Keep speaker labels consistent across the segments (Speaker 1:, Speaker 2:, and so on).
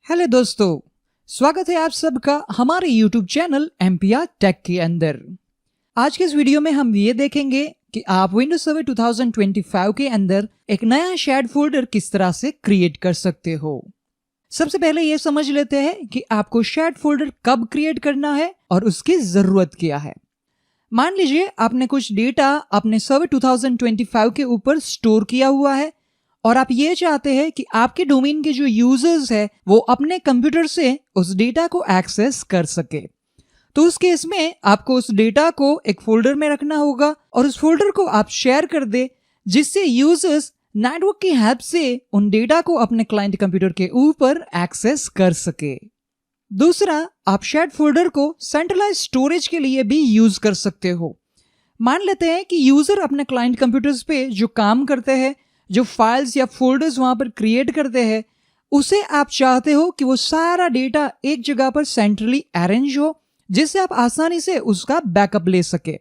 Speaker 1: Hello दोस्तों, स्वागत है आप सबका हमारे YouTube चैनल एमपीआर टेक के अंदर। आज के इस वीडियो में हम ये देखेंगे कि आप विंडोज सर्वर 2025 के अंदर एक नया शेयर्ड फोल्डर किस तरह से क्रिएट कर सकते हो। सबसे पहले ये समझ लेते हैं कि आपको शेयर्ड फोल्डर कब क्रिएट करना है और उसकी जरूरत क्या है। मान लीजिए आपने कुछ डेटा अपने सर्वर 2025 के ऊपर स्टोर किया हुआ है और आप ये चाहते हैं कि आपके डोमेन के जो यूजर्स है वो अपने कंप्यूटर से उस डेटा को एक्सेस कर सके। तो उस केस में आपको उस डेटा को एक फोल्डर में रखना होगा और उस फोल्डर को आप शेयर कर दे, जिससे यूजर्स नेटवर्क की हेल्प से उन डेटा को अपने क्लाइंट कंप्यूटर के ऊपर एक्सेस कर सके। दूसरा, आप शेयर्ड फोल्डर को सेंट्रलाइज स्टोरेज के लिए भी यूज कर सकते हो। मान लेते हैं कि यूजर अपने क्लाइंट कंप्यूटर्स पे जो काम करते हैं, जो फाइल्स या फोल्डर्स वहां पर क्रिएट करते हैं, उसे आप चाहते हो कि वो सारा डेटा एक जगह पर सेंट्रली अरेंज हो, जिससे आप आसानी से उसका बैकअप ले सके।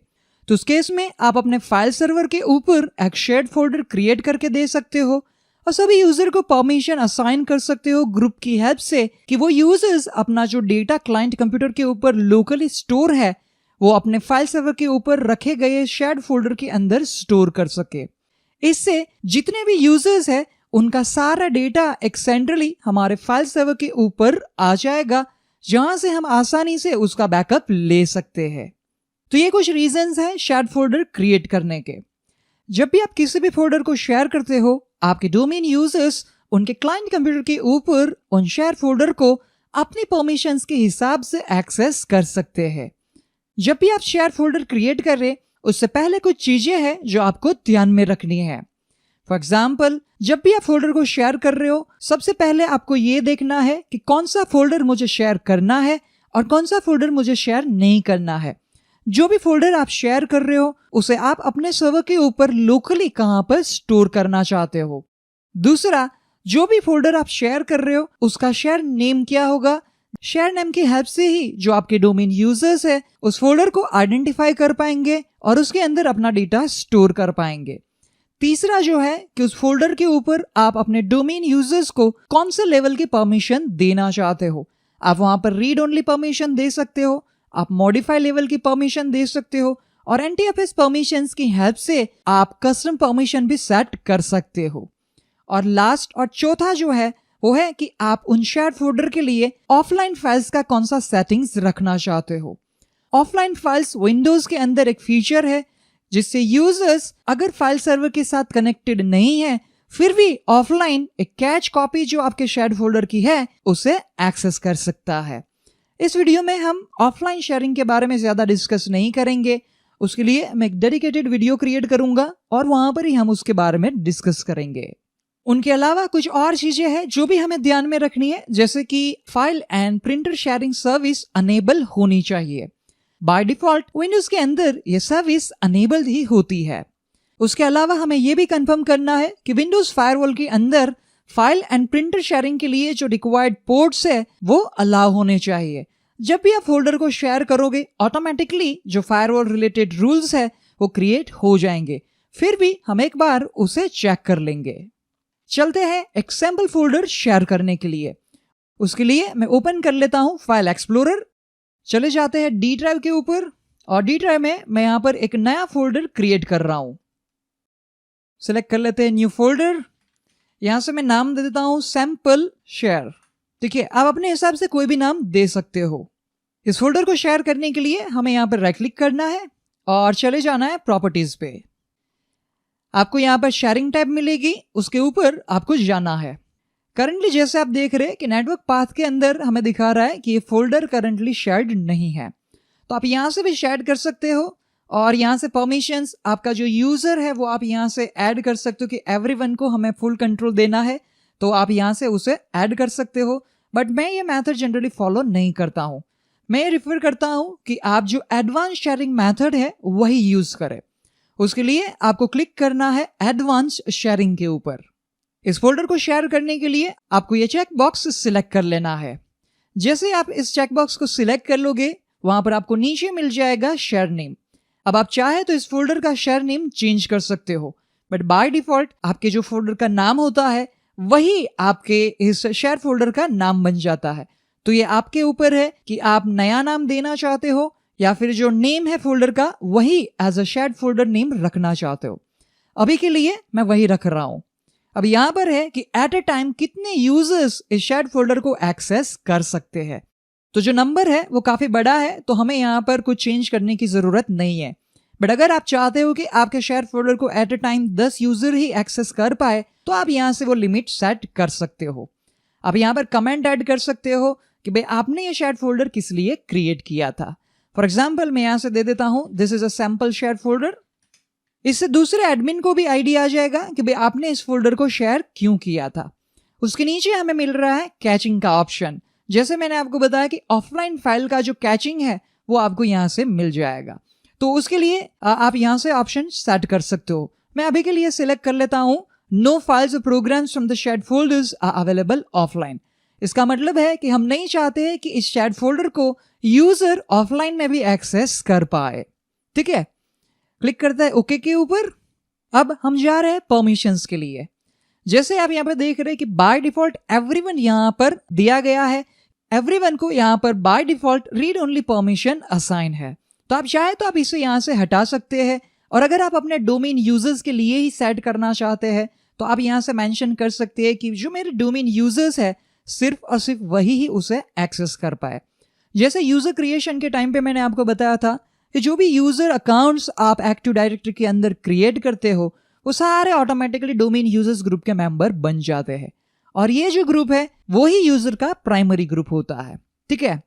Speaker 1: तो उस केस में आप अपने फाइल सर्वर के ऊपर एक शेयर्ड फोल्डर क्रिएट करके दे सकते हो और सभी यूजर को परमिशन असाइन कर सकते हो ग्रुप की हेल्प से कि वो यूजर्स अपना जो डेटा क्लाइंट कंप्यूटर के ऊपर लोकली स्टोर है वो अपने फाइल सर्वर के ऊपर रखे गए शेयर्ड फोल्डर के अंदर स्टोर कर सके। इससे जितने भी यूजर्स हैं उनका सारा डेटा एक सेंट्रली हमारे फाइल सर्वर के ऊपर आ जाएगा, जहां से हम आसानी से उसका बैकअप ले सकते हैं। तो ये कुछ रीजंस हैं शेयर्ड फोल्डर क्रिएट करने के। जब भी आप किसी भी फोल्डर को शेयर करते हो, आपके डोमेन यूजर्स उनके क्लाइंट कंप्यूटर के ऊपर उन शेयर फोल्डर को अपनी परमिशंस के हिसाब से एक्सेस कर सकते हैं। जब भी आप शेयर फोल्डर क्रिएट कर रहे, उससे पहले कुछ चीजें हैं जो आपको ध्यान में रखनी है। फॉर एग्जाम्पल, जब भी आप फोल्डर को शेयर कर रहे हो, सबसे पहले आपको ये देखना है कि कौन सा फोल्डर मुझे शेयर करना है और कौन सा फोल्डर मुझे शेयर नहीं करना है। जो भी फोल्डर आप शेयर कर रहे हो उसे आप अपने सर्वर के ऊपर लोकली कहां पर स्टोर करना चाहते हो। दूसरा, जो भी फोल्डर आप शेयर कर रहे हो उसका शेयर नेम क्या होगा। शेयर नेम की हेल्प से ही जो आपके डोमेन यूजर्स है उस फोल्डर को आइडेंटिफाई कर पाएंगे और उसके अंदर अपना डेटा स्टोर कर पाएंगे। तीसरा जो है कि उस फोल्डर के ऊपर आप अपने डोमेन यूजर्स को कौन से लेवल की परमिशन देना चाहते हो। आप वहां पर रीड ओनली परमिशन दे सकते हो, आप मॉडिफाई लेवल की परमिशन दे सकते हो और एनटीएफएस परमिशंस की हेल्प से आप कस्टम परमिशन भी सेट कर सकते हो। और लास्ट और चौथा जो है वो है कि आप उन शेयर्ड फोल्डर के लिए ऑफलाइन फाइल्स का कौन सा सेटिंग्स रखना चाहते हो। ऑफलाइन फाइल्स विंडोज के अंदर एक फीचर है जिससे यूजर्स अगर फाइल सर्वर के साथ कनेक्टेड नहीं है फिर भी ऑफलाइन एक कैच कॉपी जो आपके शेयर्ड फोल्डर की है उसे एक्सेस कर सकता है। इस वीडियो में हम ऑफलाइन शेयरिंग के बारे में ज्यादा डिस्कस नहीं करेंगे, उसके लिए मैं एक डेडिकेटेड वीडियो क्रिएट करूंगा और वहां पर ही हम उसके बारे में डिस्कस करेंगे। उनके अलावा कुछ और चीजें हैं जो भी हमें ध्यान में रखनी है, जैसे कि file and printer sharing service enable होनी चाहिए। बाय डिफॉल्ट विंडोज के अंदर यह सर्विस अनेबल्ड ही होती है। उसके अलावा हमें यह भी कंफर्म करना है कि विंडोज फायरवॉल के अंदर फाइल एंड प्रिंटर शेयरिंग के लिए जो रिक्वायर्ड पोर्ट्स है वो अलाउ होने चाहिए। जब भी आप फोल्डर को शेयर करोगे ऑटोमेटिकली जो फायरवॉल रिलेटेड रूल्स है वो क्रिएट हो जाएंगे, फिर भी हम एक बार उसे चेक कर लेंगे। चलते हैं एक सैंपल फोल्डर शेयर करने के लिए। उसके लिए मैं ओपन कर लेता हूं फाइल एक्सप्लोरर। चले जाते हैं डी ड्राइव के ऊपर और डी ड्राइव में मैं यहां पर एक नया फोल्डर क्रिएट कर रहा हूं। सिलेक्ट कर लेते हैं न्यू फोल्डर। यहां से मैं नाम दे देता हूं सैंपल शेयर। देखिए, आप अपने हिसाब से कोई भी नाम दे सकते हो। इस फोल्डर को शेयर करने के लिए हमें यहां पर राइट क्लिक करना है और चले जाना है प्रॉपर्टीज पे। आपको यहां पर शेयरिंग टैब मिलेगी, उसके ऊपर आपको जाना है। करंटली जैसे आप देख रहे हैं कि नेटवर्क पाथ के अंदर हमें दिखा रहा है कि ये फोल्डर करंटली शेयर्ड नहीं है, तो आप यहां से भी शेयर कर सकते हो और यहां से परमिशंस आपका जो यूजर है वो आप यहां से ऐड कर सकते हो कि एवरीवन को हमें फुल कंट्रोल देना है, तो आप यहां से उसे ऐड कर सकते हो। बट मैं ये मेथड जनरली फॉलो नहीं करता हूं। मैं रिफर करता हूं कि आप जो एडवांस शेयरिंग मेथड है वही यूज करें। उसके लिए आपको क्लिक करना है एडवांस शेयरिंग के ऊपर। इस फोल्डर को शेयर करने के लिए आपको ये चेक बॉक्स सिलेक्ट कर लेना है। जैसे आप इस चेक बॉक्स को सिलेक्ट कर लोगे वहां पर आपको नीचे मिल जाएगा शेयर नेम। अब आप चाहे तो इस फोल्डर का शेयर नेम चेंज कर सकते हो, बट बाय डिफॉल्ट आपके जो फोल्डर का नाम होता है वही आपके इस शेयर फोल्डर का नाम बन जाता है। तो ये आपके ऊपर है कि आप नया नाम देना चाहते हो या फिर जो नेम है फोल्डर का वही as a shared folder name रखना चाहते हो। अभी के लिए मैं वही रख रहा हूं। अब यहां पर है कि एट ए टाइम कितने यूजर्स इस शेयर्ड फोल्डर को एक्सेस कर सकते हैं। तो जो नंबर है वो काफी बड़ा है, तो हमें यहां पर कुछ चेंज करने की जरूरत नहीं है। बट अगर आप चाहते हो कि आपके शेयर फोल्डर को एट ए टाइम 10 यूजर ही एक्सेस कर पाए तो आप यहां से वो लिमिट सेट कर सकते हो। आप यहां पर कमेंट ऐड कर सकते हो कि भाई आपने ये शेयर फोल्डर किस लिए क्रिएट किया था। फॉर एग्जाम्पल मैं यहां से दे देता हूं this is a sample share folder. इससे दूसरे एडमिन को भी आइडिया आ जाएगा कि भाई आपने इस फोल्डर को शेयर क्यों किया था। उसके नीचे हमें मिल रहा है कैचिंग का ऑप्शन। जैसे मैंने आपको बताया कि ऑफलाइन फाइल का जो कैचिंग है वो आपको यहां से मिल जाएगा। तो उसके लिए आप यहां से ऑप्शन सेट कर सकते हो। मैं अभी के लिए सिलेक्ट कर लेता हूं नो फाइल्स और programs from the shared folders are available offline. इसका मतलब है कि हम नहीं चाहते हैं कि इस शेयर्ड फोल्डर को यूजर ऑफलाइन में भी एक्सेस कर पाए। ठीक है, क्लिक करता है ओके के ऊपर। अब हम जा रहे हैं परमिशंस के लिए। जैसे आप यहां पर देख रहे हैं कि बाय डिफॉल्ट एवरीवन यहां पर दिया गया है। एवरीवन को यहां पर by default read only permission assign है। तो आप चाहे तो आप इसे यहां से हटा सकते हैं, और अगर आप अपने डोमेन यूजर्स के लिए ही सेट करना चाहते हैं तो आप यहां से मेंशन कर सकते हैं कि जो मेरे डोमेन यूजर्स है सिर्फ और सिर्फ वही ही उसे एक्सेस कर पाए। जैसे यूजर क्रिएशन के टाइम पे मैंने आपको बताया था कि जो भी यूजर अकाउंट्स आप एक्टिव डायरेक्टरी के अंदर क्रिएट करते हो वो सारे ऑटोमेटिकली डोमेन यूजर्स ग्रुप के मेंबर बन जाते हैं, और ये जो ग्रुप है वो ही यूजर का प्राइमरी ग्रुप होता है। ठीक है,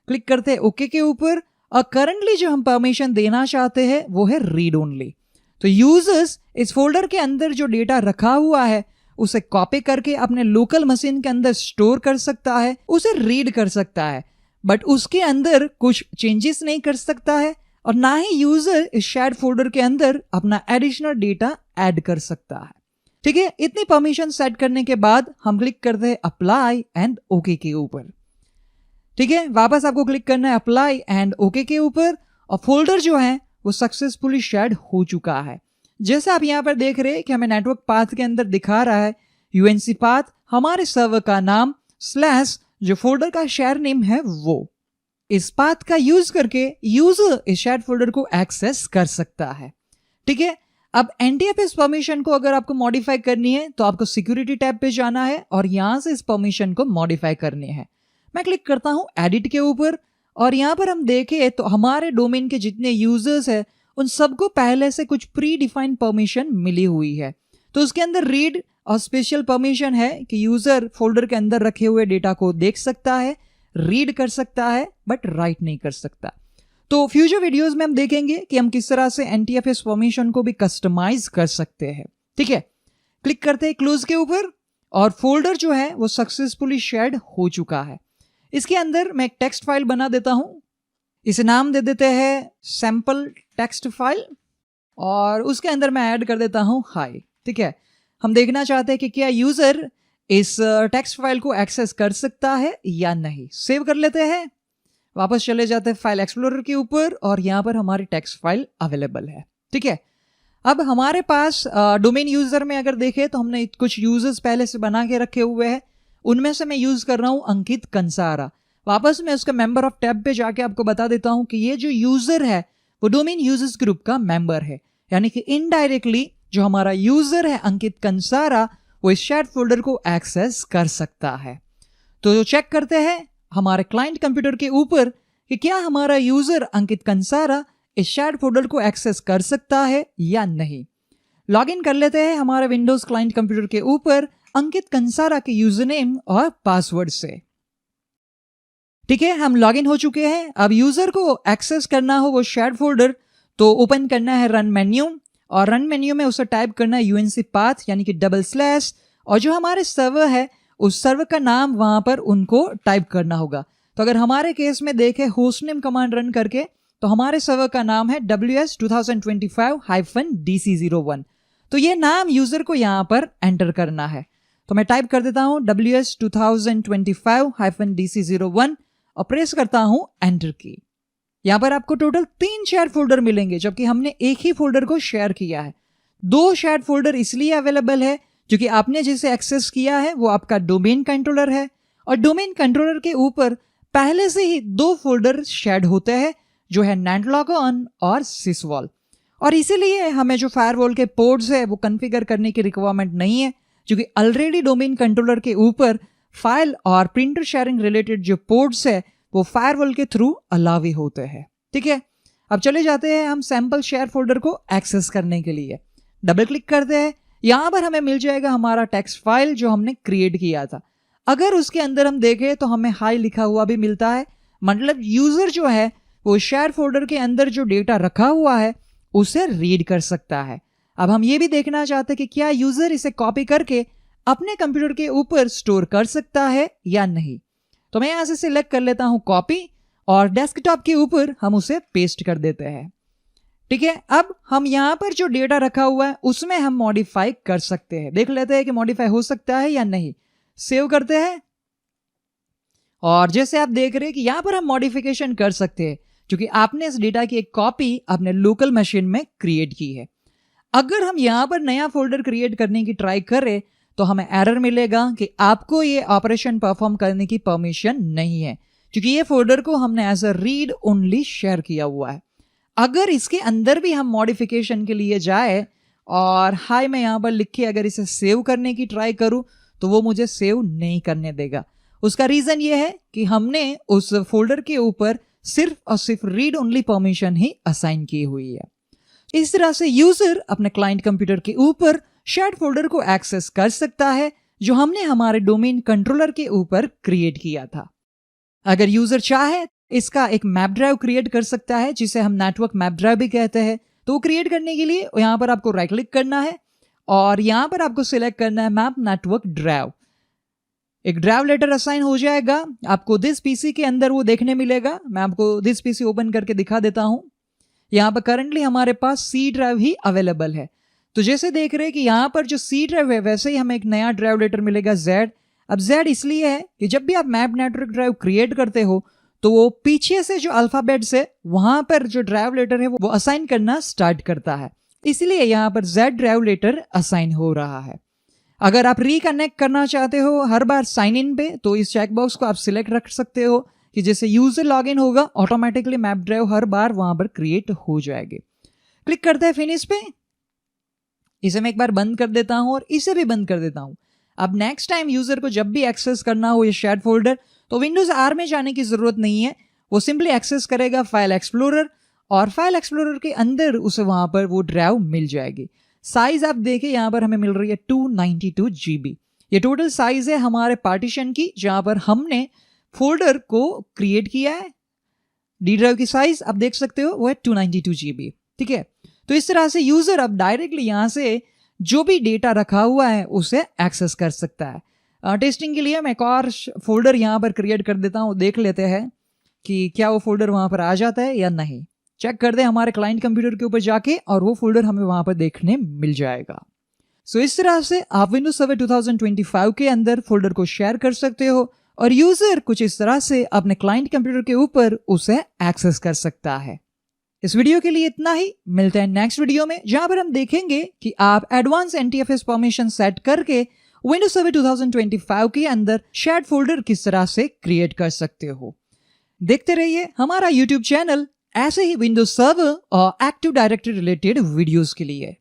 Speaker 1: क्लिक करते हैं ओके के ऊपर। और करंटली जो हम परमिशन देना चाहते हैं वो है रीड ओनली। तो यूजर्स इस फोल्डर के अंदर जो डेटा रखा हुआ है उसे कॉपी करके अपने लोकल मशीन के अंदर स्टोर कर सकता है, उसे रीड कर सकता है, बट उसके अंदर कुछ चेंजेस नहीं कर सकता है, और ना ही यूजर इस शेयर्ड फोल्डर के अंदर अपना एडिशनल डेटा ऐड कर सकता है। ठीक है, इतनी परमिशन सेट करने के बाद हम क्लिक करते हैं अप्लाई एंड ओके के ऊपर। ठीक है, वापस आपको क्लिक करना है अप्लाई एंड ओके के ऊपर, और फोल्डर जो है वो सक्सेसफुली शेयर्ड हो चुका है। जैसे आप यहां पर देख रहे हैं कि हमें नेटवर्क पाथ के अंदर दिखा रहा है यूएनसी पाथ, हमारे सर्वर का नाम स्लैश जो फोल्डर का शेयर नेम है वो। इस पाथ का यूज करके यूजर इस शेयर फोल्डर को एक्सेस कर सकता है। ठीक है, अब एनटीएफएस परमिशन को अगर आपको मॉडिफाई करनी है तो आपको सिक्योरिटी टैब पे जाना है और यहां से इस परमिशन को मॉडिफाई करनी है। मैं क्लिक करता हूं एडिट के ऊपर, और यहां पर हम देखें तो हमारे डोमेन के जितने यूजर्स है उन सबको पहले से कुछ प्री डिफाइंड परमिशन मिली हुई है। तो उसके अंदर रीड और स्पेशल परमिशन है कि यूजर फोल्डर के अंदर रखे हुए डेटा को देख सकता है, रीड कर सकता है, बट राइट नहीं कर सकता। तो फ्यूचर वीडियोस में हम देखेंगे कि हम किस तरह से एनटीएफएस परमिशन को भी कस्टमाइज कर सकते हैं। ठीक है, क्लिक करते हैं क्लोज के ऊपर, और फोल्डर जो है वो सक्सेसफुली शेयर्ड हो चुका है। इसके अंदर मैं एक टेक्स्ट फाइल बना देता हूं, इसे नाम दे देते हैं सैंपल टेक्स्ट फाइल, और उसके अंदर मैं ऐड कर देता हूं हाय। ठीक है, हम देखना चाहते हैं कि क्या यूजर इस टेक्स्ट फाइल को एक्सेस कर सकता है या नहीं। सेव कर लेते हैं, वापस चले जाते हैं फाइल एक्सप्लोरर के ऊपर, और यहां पर हमारी टेक्स्ट फाइल अवेलेबल है। ठीक है, अब हमारे पास डोमेन यूजर में अगर देखें तो हमने कुछ यूजर्स पहले से बना के रखे हुए हैं। उनमें से मैं यूज कर रहा हूं अंकित कंसारा। वापस मैं उसका मेंबर ऑफ टैब पे जाके आपको बता देता हूं कि ये जो यूजर है वो डोमेन यूजर्स ग्रुप का मेंबर है, यानी कि इनडायरेक्टली जो हमारा यूजर है अंकित कंसारा वो इस शेयर्ड फोल्डर को एक्सेस कर सकता है। तो चेक करते हैं हमारे क्लाइंट कंप्यूटर के ऊपर कि क्या हमारा यूजर अंकित कंसारा इस शेयर्ड फोल्डर को एक्सेस कर सकता है या नहीं। लॉग इन कर लेते हैं हमारे विंडोज क्लाइंट कंप्यूटर के ऊपर अंकित कंसारा के यूजर नेम और पासवर्ड से। ठीक है, हम लॉग इन हो चुके हैं। अब यूजर को एक्सेस करना हो वो शेयर्ड फोल्डर तो ओपन करना है रन मेन्यू, और रन मेन्यू में उसे टाइप करना है यूएनसी पाथ यानी कि /, और जो हमारे सर्वर है उस सर्वर का नाम वहां पर उनको टाइप करना होगा। तो अगर हमारे केस में देखें होस्टनेम कमांड रन करके तो हमारे सर्वर का नाम है WS 2025-DC01। तो ये नाम यूजर को यहां पर एंटर करना है। तो मैं टाइप कर देता हूं WS 2025-DC01 और प्रेस करता हूं एंटर की। यहां पर आपको टोटल 3 शेयर फोल्डर मिलेंगे, जबकि हमने एक ही फोल्डर को शेयर किया है। 2 शेयर फोल्डर इसलिए अवेलेबल है क्योंकि आपने जिसे एक्सेस किया है वो आपका डोमेन कंट्रोलर है और डोमेन कंट्रोलर के ऊपर पहले से ही 2 फोल्डर शेड होते हैं जो है netlogon और sysvol। और इसीलिए हमें जो फायरवॉल के पोर्ट्स है वो कॉन्फ़िगर करने की रिक्वायरमेंट नहीं है, क्योंकि ऑलरेडी डोमेन कंट्रोलर के ऊपर फाइल और प्रिंटर शेयरिंग रिलेटेड जो पोर्ट्स है वो फायरवॉल के थ्रू अलाउ ही होते हैं। ठीक है, अब चले जाते हैं हम सैंपल शेयर फोल्डर को एक्सेस करने के लिए। डबल क्लिक करते हैं, यहाँ पर हमें मिल जाएगा हमारा टेक्स्ट फाइल जो हमने क्रिएट किया था। अगर उसके अंदर हम देखें तो हमें हाई लिखा हुआ भी मिलता है, मतलब यूजर जो है वो शेयर फोल्डर के अंदर जो डेटा रखा हुआ है उसे रीड कर सकता है। अब हम ये भी देखना चाहते हैं कि क्या यूजर इसे कॉपी करके अपने कंप्यूटर के ऊपर स्टोर कर सकता है या नहीं। तो मैं यहां से सिलेक्ट कर लेता हूं कॉपी और डेस्कटॉप के ऊपर हम उसे पेस्ट कर देते हैं। ठीक है, अब हम यहां पर जो डेटा रखा हुआ है उसमें हम मॉडिफाई कर सकते हैं। देख लेते हैं कि मॉडिफाई हो सकता है या नहीं। सेव करते हैं और जैसे आप देख रहे हैं कि यहां पर हम मॉडिफिकेशन कर सकते हैं, क्योंकि आपने इस डेटा की एक कॉपी अपने लोकल मशीन में क्रिएट की है। अगर हम यहां पर नया फोल्डर क्रिएट करने की ट्राई करें तो हमें एरर मिलेगा कि आपको ये ऑपरेशन परफॉर्म करने की परमिशन नहीं है, क्योंकि ये फोल्डर को हमने as a read only share किया हुआ है। अगर इसके अंदर भी हम मॉडिफिकेशन के लिए जाए और हाई मैं यहां पर लिख के अगर इसे सेव करने की ट्राई करूं तो वो मुझे सेव नहीं करने देगा। उसका रीजन ये है कि हमने उस फोल्डर के ऊपर सिर्फ और सिर्फ रीड ओनली परमिशन ही असाइन की हुई है। इस तरह से यूजर अपने क्लाइंट कंप्यूटर के ऊपर शेयर्ड फोल्डर को एक्सेस कर सकता है जो हमने हमारे डोमेन कंट्रोलर के ऊपर क्रिएट किया था। अगर यूजर चाहे इसका एक मैप ड्राइव क्रिएट कर सकता है, जिसे हम नेटवर्क मैप ड्राइव भी कहते हैं। तो वो क्रिएट करने के लिए यहां पर आपको राइट क्लिक करना है और यहां पर आपको सिलेक्ट करना है मैप नेटवर्क ड्राइव। एक ड्राइव लेटर असाइन हो जाएगा आपको दिस पीसी के अंदर, वो देखने मिलेगा। मैं आपको दिस पीसी ओपन करके दिखा देता हूं। यहां पर करंटली हमारे पास सी ड्राइव ही अवेलेबल है। तो जैसे देख रहे हैं कि यहां पर जो सी ड्राइव है वैसे ही हमें एक नया ड्राइव लेटर मिलेगा Z। अब Z इसलिए है कि जब भी आप मैप नेटवर्क ड्राइव क्रिएट करते हो तो वो पीछे से जो अल्फाबेट्स है वहां पर जो ड्राइव लेटर है वो असाइन करना स्टार्ट करता है, इसलिए यहां पर Z ड्राइव लेटर असाइन हो रहा है। अगर आप रिकनेक्ट करना चाहते हो हर बार साइन इन पे तो इस चेकबॉक्स को आप सिलेक्ट रख सकते हो कि जैसे यूजर लॉगिन होगा ऑटोमेटिकली मैप ड्राइव हर बार वहां पर क्रिएट हो जाएगी। क्लिक करते हैं फिनिश पे। इसे मैं एक बार बंद कर देता हूं और इसे भी बंद कर देता हूं। अब नेक्स्ट टाइम यूजर को जब भी एक्सेस करना हो ये शेयर्ड फोल्डर तो विंडोज आर में जाने की जरूरत नहीं है, वो सिंपली एक्सेस करेगा फाइल एक्सप्लोरर और फाइल एक्सप्लोरर के अंदर उसे वहां पर वो ड्राइव मिल जाएगी। साइज आप देखें यहां पर हमें मिल रही है 292 GB। ये टोटल साइज है हमारे पार्टीशन की जहां पर हमने फोल्डर को क्रिएट किया है। डी ड्राइव की साइज आप देख सकते हो वो है 292 GB। ठीक है, तो इस तरह से यूजर अब डायरेक्टली यहां से जो भी डेटा रखा हुआ है उसे एक्सेस कर सकता है। टेस्टिंग के लिए मैं एक और फोल्डर यहां पर क्रिएट कर देता हूं, देख लेते हैं कि क्या वो फोल्डर वहां पर आ जाता है या नहीं। चेक कर दे हमारे क्लाइंट कंप्यूटर के ऊपर जाके और वो फोल्डर हमें वहां पर देखने मिल जाएगा। सो इस तरह से आप विंडोज सर्वर 2025 के अंदर फोल्डर को शेयर कर सकते हो और यूजर कुछ इस तरह से अपने क्लाइंट कंप्यूटर के ऊपर उसे एक्सेस कर सकता है। इस वीडियो के लिए इतना ही, मिलते हैं नेक्स्ट वीडियो में जहां पर हम देखेंगे कि आप एडवांस NTFS परमिशन सेट करके विंडोज सर्वर 2025 के अंदर शेयर्ड फोल्डर किस तरह से क्रिएट कर सकते हो। देखते रहिए हमारा YouTube चैनल ऐसे ही विंडोज सर्वर और एक्टिव डायरेक्टरी रिलेटेड वीडियोस के लिए।